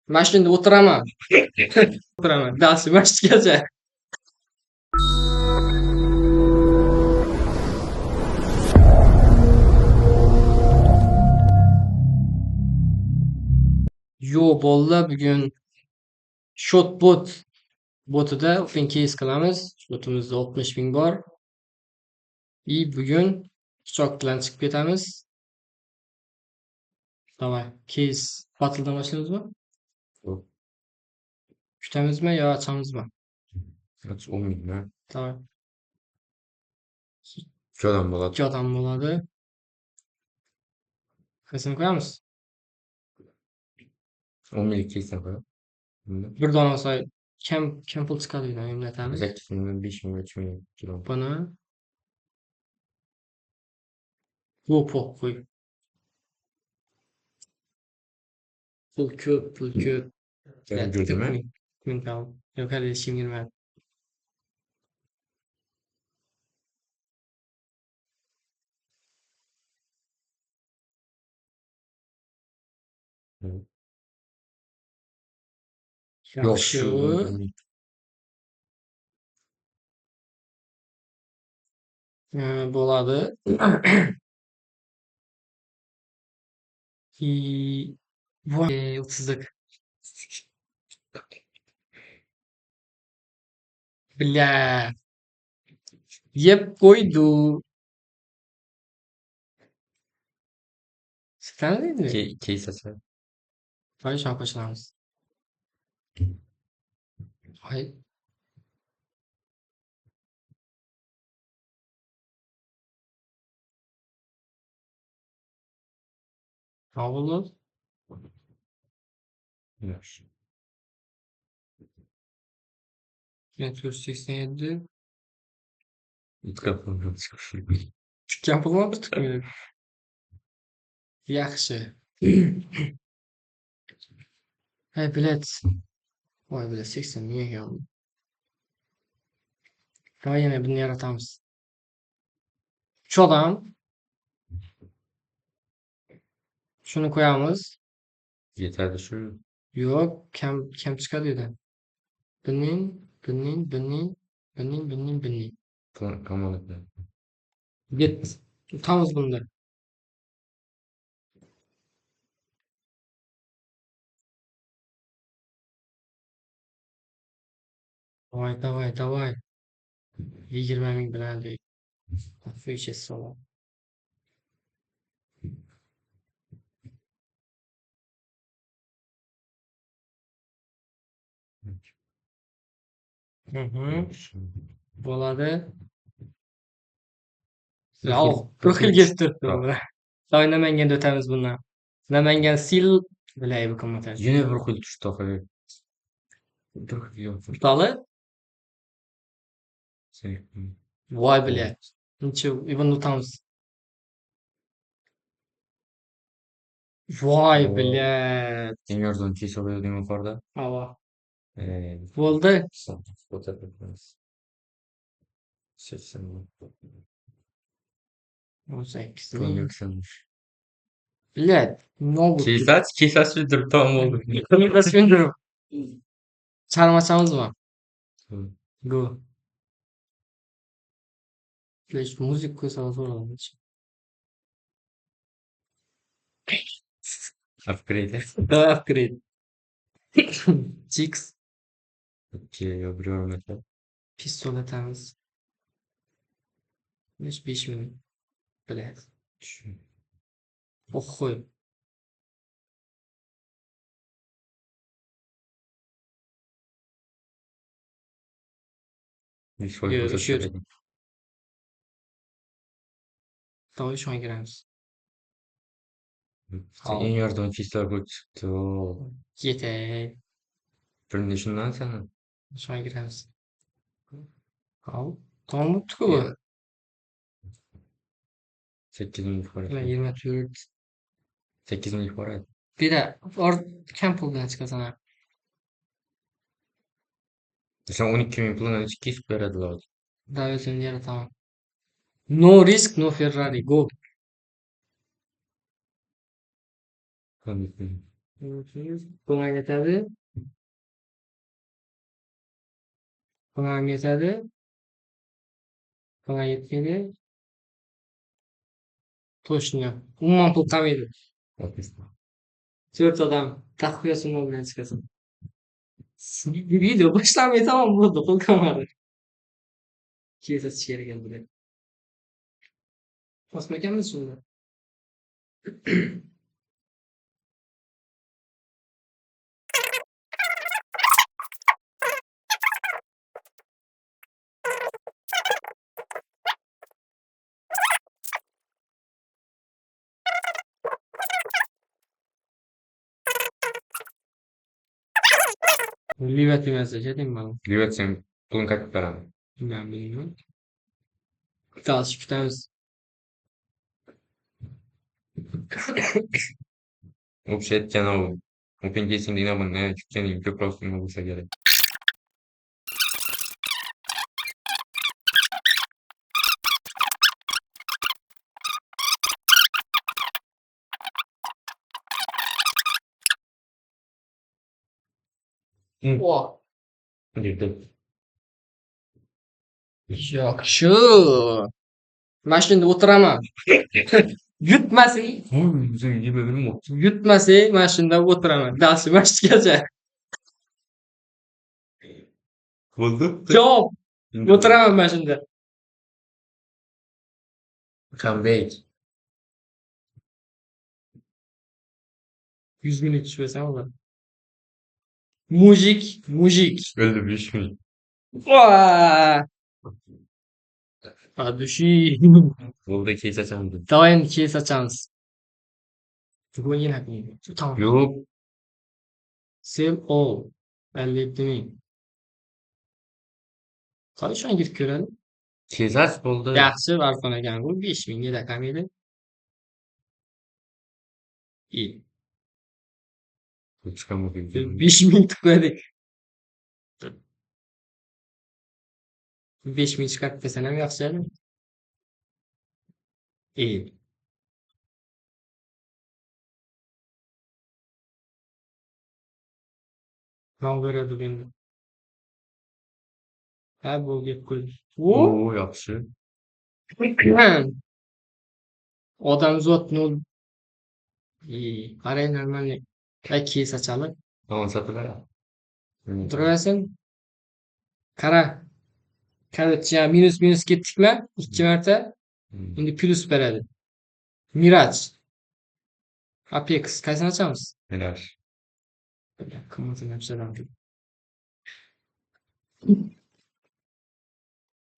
Mashinada o'tiraman. O'tiraman. Dalsi masjidgacha. Yo bolalar bugun Shotbot botida open case qilamiz. Shotimizda 60 ming bor. Bugun pichoq bilan chiqib ketamiz. Давай, case battledan boshlaymiz Yo'q, Kutamizmi yo ochamizmi? hech olmaydi. Давай. 2 odam bo'ladi. 2 odam bo'ladi. Qaysini qo'yamiz? 10 minglik keysdan qo'yib. Bir dona olsa kam pul chiqadigan emlatamiz. 8 ming, 5 ming, 3 ming kilo. Buni Gopo qo'y. Pul ko'p. Kelib yurdimi? Ming pound. Yo'q, hali ishim girmadi. Yo'q, Yaxshi. shu Bo'ladi. Voy, 30lik. Bля. Yeb qo'ydi. Sitanadimi? keys asa. Voy, shoqishamiz. Voy. Nima bo'ldi? Yaxshi. 487. Bitta puldan chiqib. Tutgan pulmi bir tutmaydi? Yaxshi. Hey, bilet. Voy, bilet 80 ming ekan. Davay yana buni yaratamiz. 3 odam. Shuni qo'yamiz. Yetadi shu. Yo'q, kam chiqadi edi. Binning. Kamolatda. Tutamiz bunda. Давай. 20 ming bilan deylik. Afisha so'm. Bo'ladi. Yo'q, 40 yilga turibdi. Davay Namanganda o'tamiz bundan. Namangan sil bilay bu kommentatsiya. Yana bir xil tushdi oxiri. Tali? Sen. Voy блядь. Ничего, Ibn o'tamiz. Voy блядь. Eng arzon keys oladigan yuqorida. Havo. Bo'ldi. 80 ming. 18 Pulni ming. yuksalmish. Блядь, много. Keysasi turib tamom bo'ldi. Расфендеров. Чармашамызмы? Go. Блядь, музыку qo'ysa bo'laveradi. Upgrade. Да, upgrade. Chix. Yo, bir o'rnatib. Pistol atamiz. 5 ming. Блядь. Qo'y. Davay shunga kiramiz. Eng arzon keyslar bu chiqdi. Yetay. Birinchi shundan sana. Shunga kiramiz. Hop. Tamam bo'pti-ku bu. 8 ming bor. 24. 8 ming bor. Bir de kam pul bilan chiqasan. Sen 12 ming puldan ichki keys beradilar. Davetini yarataman. No risk, no Ferrari. Go. Buna yetadi. Buna yetadi. Buna yetmedi. Точно. Umuman pul kamaydi. To'rt odam taxmiya summa bilan chiqasan. Video boshlanmay tamom bo'ldi, pul kamadi. Kesatish kerak endi bular. Bosmaganmiz shunda. Livet mesaj edeyim bana. Evet sen pulun kaç para? Ben bilmiyorum. Çalışıp tutamiz. Вообще aytgan u pengesiyligini bundan tushganing ko'proq nima bo'lsa kerak. O. Girdi. Yaxshi. Mashinada o'tiraman. Yutmasang, O'zing yema bilmi? yutmasang mashinada o'tiraman. Dalshi mashingacha. Bo'ldi. Javob. O'tiraman mashinada. Come back. 100 minut tushmasam olur. Mujik. Öldü bir şey. Vaa! Adushi. Bo'ldi keys açamdı. Давай endi keys ochamiz. Bugun yine tamam. Yo'q. Sell all. 57 ming. Qachon girib ko'radi? Keys aç bo'ldi. Yaxshi, Arfon ekan bu 5 mingga raqam edi. İyi. Chiqamoqda. 5 ming tıkladık. 5 ming chiqarib desam ham yaxshi edi. İyi. Nima beradi endi? Ha, bu gap qo'y. O, Oo yaxshi. odamzod nol. İyi. Qarang normalniy. Va keys ochamiz. Tamam satılar. Turaversin. Qara. Короче, minus ketdikmi? 2 marta. Endi plus beradi. Miraj. Apex qaysini ochamiz? Neler? Qimmatini yapsalar.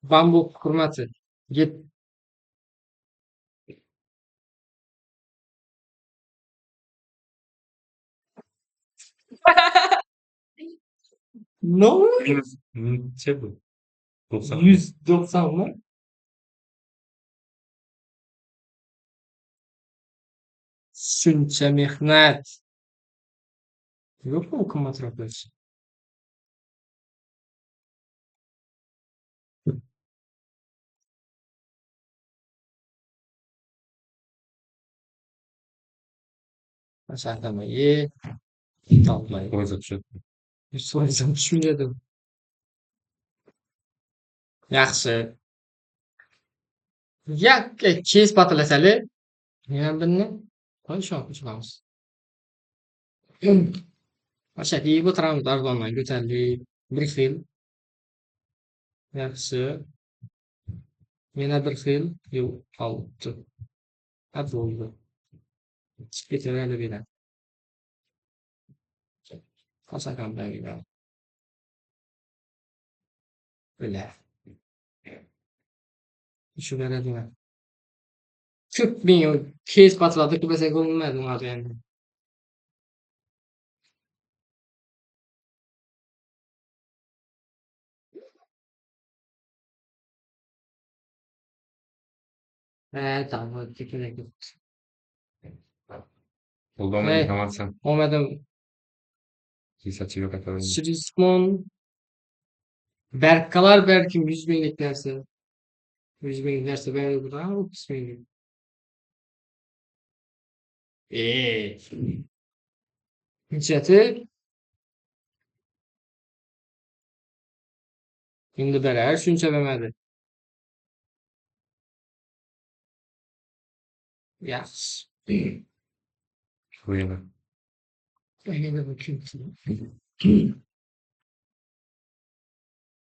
Bambuk hurmati. Get. No. Şey bu. 90. 190 mı? Shuncha mehnat. Yo'qmi qimmatroq bo'lishi? Mashallah, Talmay. Koyza tushadi. So'rasam tushunmadim. Yaxshi. Keys patlasali. Yana birni qachon qilamiz? Ashaki o'tiramiz arzondan ko'tarilib. Bir xil. Yaxshi. Yana bir xil. Yo'q, qolibdi. Ha, bo'ldi. Chiqib ketaveradi bu yerdan. Qasakamdagilar. Bular. Shu beradimi? 40 ming keys patladı qilmasak bo'lmaydi unaqa endi. Tamam, kerak yo'q. Oldu ama Hey. yıkamazsan. Olmadim. Keys açıyor katalım. Srismon. Berkalar belki 100 minglik narsa. 100 minglik narsa ben burada 30 minglik. Hujjati endi berar, shuncha bo'lmadi. Yaxshi. Shu yana. Endi bu kim?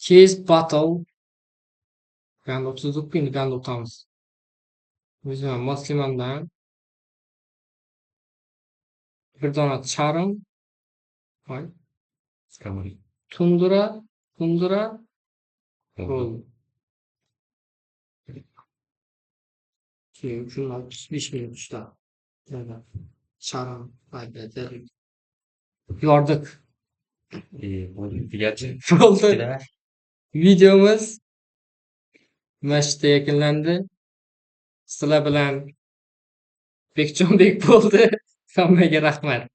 Cheese Battle. Ganda 39 endi ganda o'tamiz. O'zim Moslimondan bir dona charm. Voy. Skamari. Tundra Bo'ldi. bo'ldi. Keyin shundan 35 minut ishda. Yana charm albatta. Yordik. Bo'ldi. Tugatchi. Bo'ldi. Kira. Videomiz mana shu yerda yakunlandi. Sizlar bilan Bekjonbek bo'ldi. Hammaga rahmat.